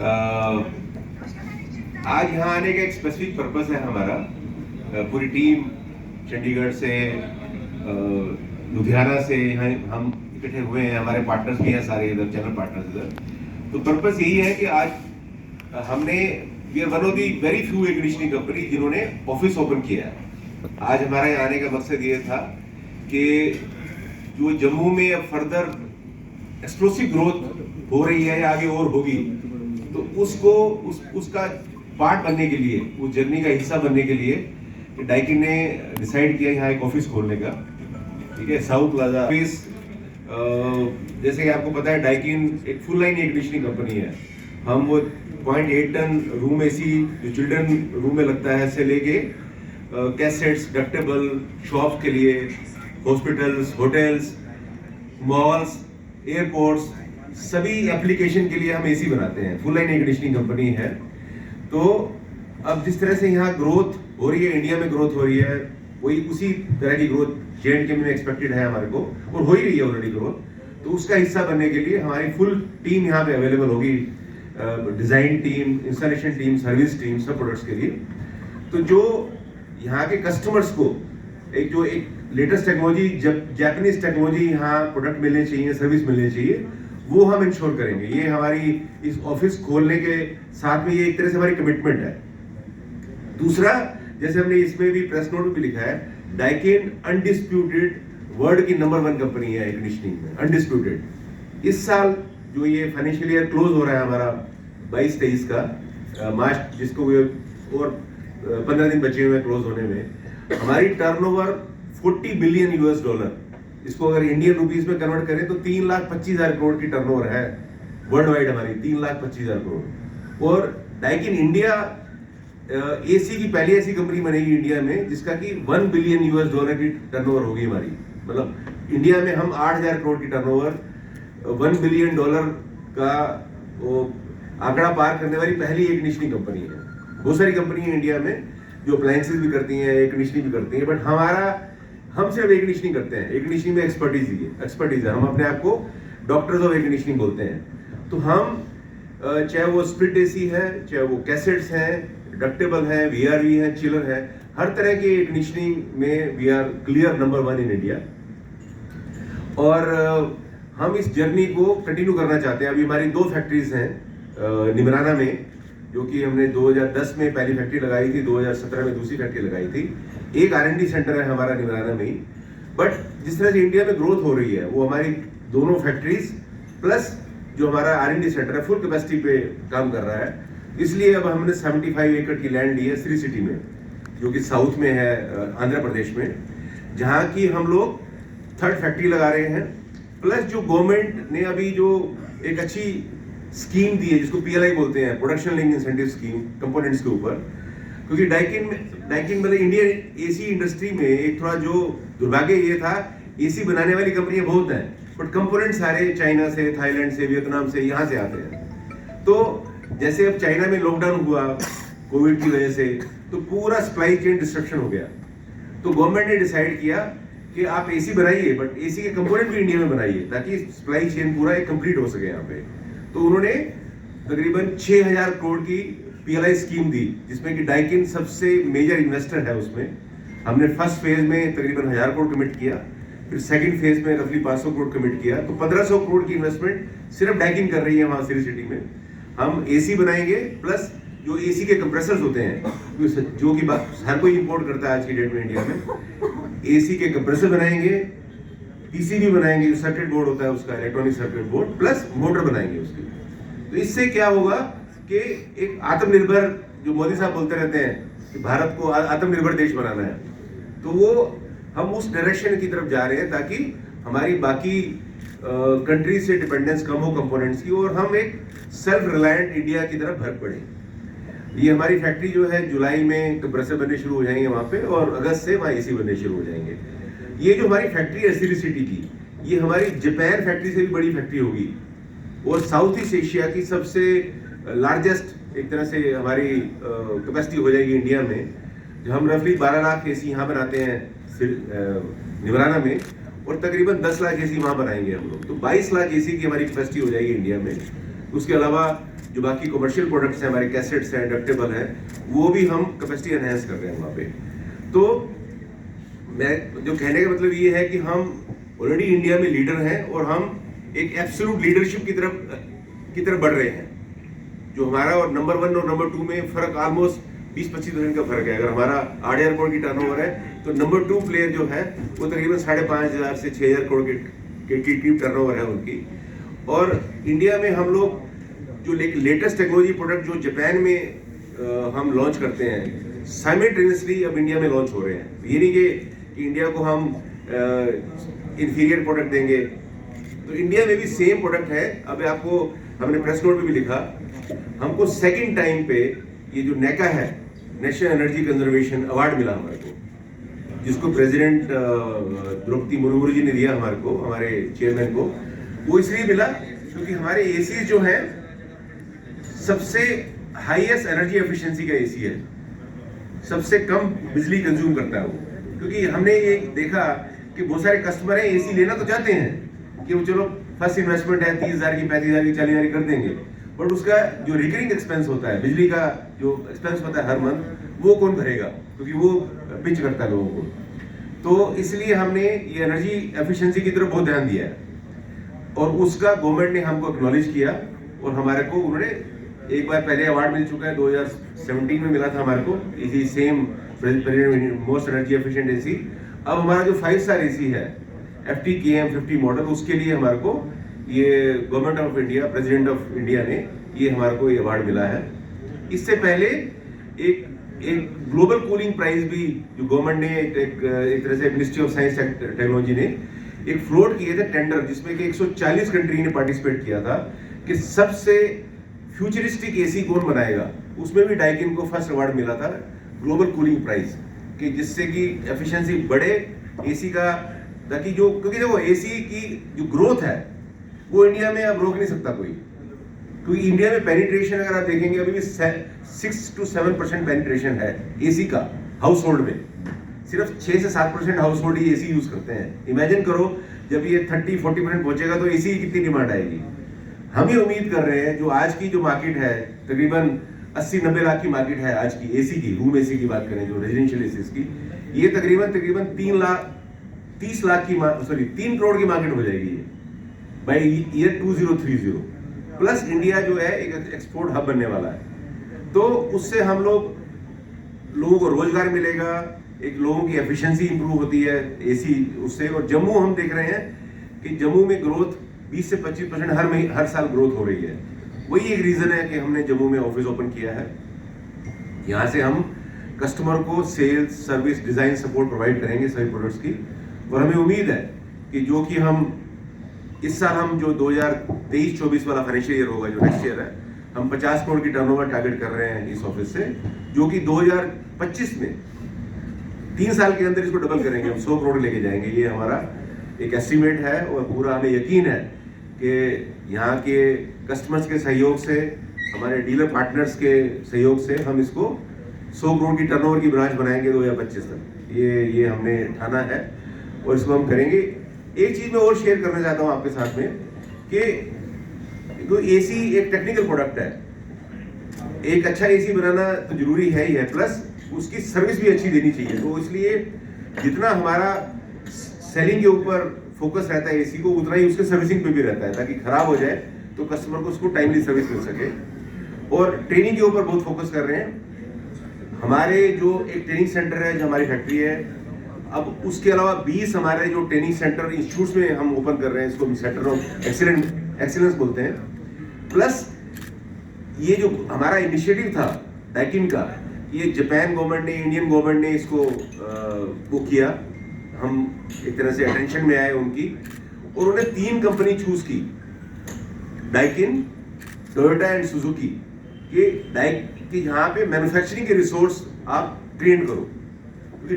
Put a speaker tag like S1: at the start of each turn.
S1: आज यहाँ आने का एक स्पेसिफिक पर्पस है हमारा। पूरी टीम चंडीगढ़ से, लुधियाना से यहाँ हम इकट्ठे हुए हैं। हमारे पार्टनर्स भी हैं सारे इधर, चैनल पार्टनर्स इधर। तो पर्पस यही है कि आज हमने we are one of the very few air conditioning company जिन्होंने ऑफिस ओपन किया है। आज हमारे यहाँ आने का मकसद ये था कि जो जम्मू में अब फर्दर एक्सप्लोसिव ग्रोथ हो रही है या आगे और होगी, तो उसका पार्ट बनने के लिए, उस जर्नी का हिस्सा बनने के लिए डाइकिन ने डिसाइड किया यहाँ एक ऑफिस खोलने का। ठीक है, साउथ प्लाजा ऑफिस। जैसे कि आपको पता है डाइकिन एक full line air conditioning company है। हम वो 0.8 टन रूम एसी जो चिल्ड्रन रूम में लगता है से लेके कैसेट्स, डक्टेबल, शॉप्स के लिए, हॉस्पिटल्स, होटल्स, मॉल्स, एयरपोर्ट्स, सभी एप्लीकेशन के लिए हम एसी बनाते हैं। Full line air conditioning company है। तो अब जिस तरह से यहाँ ग्रोथ हो रही है, इंडिया में ग्रोथ हो रही है, वही उसी तरह की ग्रोथ J&K में एक्सपेक्टेड है हमारे को, और हो ही रही है ऑलरेडी ग्रोथ। तो उसका हिस्सा बनने के लिए हमारी फुल टीम यहाँ पे अवेलेबल होगी। Design team, installation team, service team, सब प्रोडक्ट्स के लिए। तो जो यहाँ के कस्टमर्स को एक लेटेस्ट टेक्नोलॉजी, जब जापानीज टेक्नोलॉजी यहाँ प्रोडक्ट मिलने चाहिए, सर्विस मिलनी चाहिए, वो हम इंश्योर करेंगे। ये हमारी इस ऑफिस खोलने के साथ में ये एक तरह से हमारी कमिटमेंट है। दूसरा, जैसे हमने इसमें भी प्रेस नोट भी लिखा है, डाइकिन अनडिस्प्यूटेड वर्ल्ड की नंबर 1 कंपनी है एयर कंडीशनिंग में, अनडिस्प्यूटेड। इस साल जो ये फाइनेंशियल ईयर क्लोज हो रहा है हमारा 22-23 का मार्च, जिसको और 15 दिन बचे हुए क्लोज होने में, हमारी टर्नओवर $40 बिलियन। इसको अगर इंडियन रुपीस में कन्वर्ट करें तो 3,25,000 करोड़ की टर्नओवर है वर्ल्ड वाइड हमारी, 3,25,000 करोड़। और डाइकिन इंडिया एसी की पहली ऐसी कंपनी बनेगी इंडिया में जिसका कि $1 बिलियन की टर्नओवर होगी हमारी। मतलब इंडिया में हम 8,000 करोड़ की टर्नओवर, $1 बिलियन का वो आंकड़ा पार करने वाली पहली एयर कंडीशनिंग कंपनी है। बहुत सारी कंपनी है इंडिया में जो अप्लायंसेस भी करती हैं, एयर कंडीशनिंग भी करती हैं, बट हम सिर्फ एयर कंडीशनिंग करते हैं। एयर कंडीशनिंग में एक्सपर्टीज है। हम अपने आप को डॉक्टर्स ऑफ एयर कंडीशनिंग बोलते हैं। तो हम चाहे वो स्प्लिट एसी है, चाहे वो कैसेट्स हैं, डक्टेबल है, VRV है, चिलर है, हर तरह के एयर कंडीशनिंग में we are clear number 1 in India. और हम इस जर्नी को कंटिन्यू करना चाहते हैं। अभी हमारी 2 फैक्ट्रीज हैं निमराना में, जो कि हमने 2010 में पहली फैक्ट्री लगाई थी, 2017 में दूसरी फैक्ट्री लगाई थी। एक R&D सेंटर है हमारा निमराना में ही। बट जिस तरह से इंडिया में ग्रोथ हो रही है, वो हमारी दोनों फैक्ट्रीज प्लस जो हमारा R&D सेंटर है फुल कैपेसिटी पे काम कर रहा है। इसलिए अब हमने 75 एकड़ की लैंड ली है श्री सिटी में, जो कि साउथ में है, आंध्र प्रदेश में, जहाँ की हम लोग 3rd फैक्ट्री लगा रहे हैं। प्लस जो गवर्नमेंट ने अभी जो एक अच्छी स्कीम दी है, जिसको PLI बोलते हैं, production link incentive scheme, components के ऊपर। क्योंकि डाइकिन मतलब इंडियन एसी इंडस्ट्री में एक थोड़ा जो दुर्भाग्य ये था, एसी बनाने वाली कंपनियां बहुत हैं, बट कंपोनेंट सारे चाइना से, थाईलैंड से, वियतनाम से, यहाँ से आते हैं। तो जैसे अब चाइना में लॉकडाउन हुआ कोविड की वजह से, तो पूरा सप्लाई चेन डिस्ट्रक्शन हो गया। तो गवर्नमेंट ने डिसाइड किया कि आप एसी बनाइए, बट एसी के कंपोनेंट भी इंडिया में बनाइए, ताकि सप्लाई चेन पूरा एक कंप्लीट हो सके यहाँ पे। तो उन्होंने तकरीबन 6,000 करोड़ की PLI स्कीम दी, जिसमें कि डाइकिन सबसे मेजर इन्वेस्टर है उसमें। हमने फर्स्ट फेज में तकरीबन 1,000 करोड़ कमिट किया, फिर सेकंड फेज में रफली 500 करोड़ कमिट किया। तो 1,500 करोड़ की इन्वेस्टमेंट सिर्फ डाइकिन कर रही है वहाँ सिटी सिटी में। हम एसी बनाएंगे, प्लस जो एसी के कंप्रेसर्स होते हैं, जो कि हर कोई इंपोर्ट करता है आज की डेट में इंडिया में, एसी के कंप्रेसर बनाएंगे, PCB बनाएंगे, जो सर्किट बोर्ड होता है उसका, electronic circuit board, plus motor बनाएंगे उसकी। तो इससे क्या होगा कि एक आत्मनिर्भर, जो मोदी साहब बोलते रहते हैं कि भारत को आत्मनिर्भर देश बनाना है, तो वो हम उस डायरेक्शन की तरफ जा रहे हैं, ताकि हमारी बाकी कंट्री से डिपेंडेंस कम हो कंपोनेंट्स की, और हम एक सेल्फ रिलायंट इंडिया की तरफ भर पड़े। ये हमारी फैक्ट्री जो है जुलाई में कंप्रेसर बनने शुरू हो जाएंगे वहाँ पे, और अगस्त से वहाँ एसी बनने शुरू हो जाएंगे। ये जो हमारी फैक्ट्री है सिटी सिटी की, ये हमारी जापान फैक्ट्री से भी बड़ी फैक्ट्री होगी, और साउथ ईस्ट एशिया की सबसे लार्जेस्ट एक तरह से हमारी कैपेसिटी हो जाएगी इंडिया में। जो हम रफली 12 लाख एसी यहाँ बनाते हैं निमराना में, और तकरीबन 10 लाख एसी वहाँ बनाएंगे हम लोग। तो 22 लाख एसी की हमारी कैपेसिटी हो जाएगी इंडिया में। उसके अलावा जो बाकी कमर्शियल प्रोडक्ट्स हैं, हमारे कैसेट्स हैं, डक्टेबल हैं, वो भी हम कैपेसिटी एनहेंस कर रहे हैं वहाँ पे। तो मैं जो कहने का मतलब ये है कि हम ऑलरेडी इंडिया में लीडर हैं और हम एक एब्सोल्यूट लीडरशिप की तरफ बढ़ रहे हैं। जो हमारा और नंबर 1 और नंबर 2 में फर्क ऑलमोस्ट 20-25% का फर्क है। अगर हमारा 8,000 करोड़ की टर्नओवर है तो नंबर 2 प्लेयर जो है वो तकरीबन 5,500 से 6,000 करोड़ की टर्नओवर है उनकी। और इंडिया में हम लोग जो लेटेस्ट टेक्नोलॉजी प्रोडक्ट जो जापान में हम लॉन्च करते हैं, साइमल्टेनियसली अब इंडिया में लॉन्च हो रहे हैं। ये नहीं कि इंडिया को हम इंफीरियर प्रोडक्ट देंगे, तो इंडिया में भी सेम प्रोडक्ट है। अब आपको हमने प्रेस नोट में भी लिखा, हमको सेकंड टाइम पे ये जो नेका है, नेशनल एनर्जी कंजर्वेशन अवार्ड मिला हमारे को, जिसको प्रेसिडेंट द्रौपदी मुर्मू जी ने दिया हमारे को, हमारे चेयरमैन को। वो इसलिए मिला क्योंकि हमारे एसी जो है सबसे हाईएस्ट एनर्जी एफिशिएंसी का एसी है, सबसे कम बिजली कंज्यूम करता है वो। क्योंकि हमने ये देखा कि बहुत सारे कस्टमर हैं एसी लेना तो चाहते हैं कि वो चलो फर्स्ट इन्वेस्टमेंट है 30,000 की, 35,000 की, 40,000 की कर देंगे, बट उसका जो रिकरिंग एक्सपेंस होता है, बिजली का जो एक्सपेंस होता है हर मंथ, वो कौन भरेगा, क्योंकि वो पिंच करता है लोगों को। तो इसलिए हमने ये एनर्जी एफिशिएंसी की तरफ बहुत ध्यान दिया है और उसका गवर्नमेंट ने हमको एक्नॉलेज किया और हमारे को उन्होंने एक बार पहले अवार्ड मिल चुका है, 2017 में मिला था हमारे को, इसी same most energy efficient AC. अब हमारा जो 5 स्टार एसी है FT-KM50 मॉडल, उसके लिए हमारे को ये government of India, president of India ने ये हमारे को ये अवार्ड मिला है। इससे पहले एक ग्लोबल कूलिंग प्राइज भी जो गवर्नमेंट ने एक तरह से ministry of science and technology ने एक फ्लोट किए थे टेंडर, जिसमें कि 140 कंट्री ने पार्टिसिपेट किया था कि सबसे फ्यूचरिस्टिक एसी कौन बनाएगा। उसमें भी डाइकिन को फर्स्ट अवार्ड मिला था ग्लोबल कूलिंग प्राइज, कि जिससे कि एफिशिएंसी बढ़े एसी का, ताकि जो, क्योंकि देखो एसी की जो ग्रोथ है वो इंडिया में अब रोक नहीं सकता कोई, क्योंकि इंडिया में पेनिट्रेशन अगर आप देखेंगे अभी भी 6 to 7% पेनिट्रेशन है एसी का हाउस होल्ड में। सिर्फ 6 से 7% हाउस होल्ड ही एसी यूज करते हैं। इमेजिन करो जब ये 30-40% पहुंचेगा तो एसी की कितनी डिमांड आएगी। हम ये उम्मीद कर रहे हैं जो आज की जो मार्केट है तकरीबन 80-90 लाख की मार्केट है आज की एसी की, रूम एसी की बात करें जो रेजिडेंशियल एसी की, ये तकरीबन 3 करोड़ की मार्केट हो जाएगी बाय ईयर 2030। प्लस इंडिया जो है एक एक्सपोर्ट हब बनने वाला है, तो उससे हम लोगों को रोजगार मिलेगा, एक लोगों की एफिशिएंसी इंप्रूव होती है एसी उससे। और जम्मू हम देख रहे हैं कि जम्मू में ग्रोथ 20 से 25% हर साल ग्रोथ हो रही है। वही एक रीजन है कि हमने जम्मू में ऑफिस ओपन किया है। यहाँ से हम कस्टमर को sales, service, design support provide करेंगे सभी प्रोडक्ट्स की। और हमें उम्मीद है कि जो कि हम इस साल हम जो 2023-24 वाला फाइनेंशियल ईयर होगा, जो नेक्स्ट ईयर है, हम 50 करोड़ की टर्नओवर टारगेट कर रहे हैं इस ऑफिस से, जो कि 2025 में 3 साल के अंदर इसको डबल करेंगे, हम 100 करोड़ लेके जाएंगे। ये हमारा एक एस्टिमेट है और पूरा हमें यकीन है कि यहाँ के कस्टमर्स के सहयोग से, हमारे डीलर पार्टनर्स के सहयोग से हम इसको 100 करोड़ की टर्नओवर की ब्रांच बनाएंगे 2025 तक। ये हमने ठाना है और इसको हम करेंगे। एक चीज मैं और शेयर करना चाहता हूँ आपके साथ में कि जो एसी एक टेक्निकल प्रोडक्ट है, एक अच्छा एसी बनाना तो जरूरी है ही है, प्लस उसकी सर्विस भी अच्छी देनी चाहिए। तो इसलिए जितना हमारा सेलिंग के ऊपर फोकस रहता है एसी को, उतना ही उसके सर्विसिंग पे भी रहता है, ताकि खराब हो जाए तो कस्टमर को उसको टाइमली सर्विस मिल सके। और ट्रेनिंग के ऊपर बहुत फोकस कर रहे हैं। हमारे जो एक ट्रेनिंग सेंटर है, जो हमारी फैक्ट्री है, अब उसके अलावा 20 हमारे जो ट्रेनिंग सेंटर इंस्टीट्यूट्स में हम ओपन कर रहे हैं, इसको हम सेंटर ऑफ एक्सीलेंस बोलते हैं। प्लस ये जो हमारा इनिशिएटिव था डाइकिन का, ये जापान गवर्नमेंट ने, इंडियन गवर्नमेंट ने इसको वो किया, हम एक तरह से अटेंशन में आए उनकी, और उन्होंने 3 कंपनी चूज की, डाइकिन, टोयोटा एंड सुजुकी, कि यहाँ पे मैन्युफैक्चरिंग के रिसोर्स आप ट्रेन करो, क्योंकि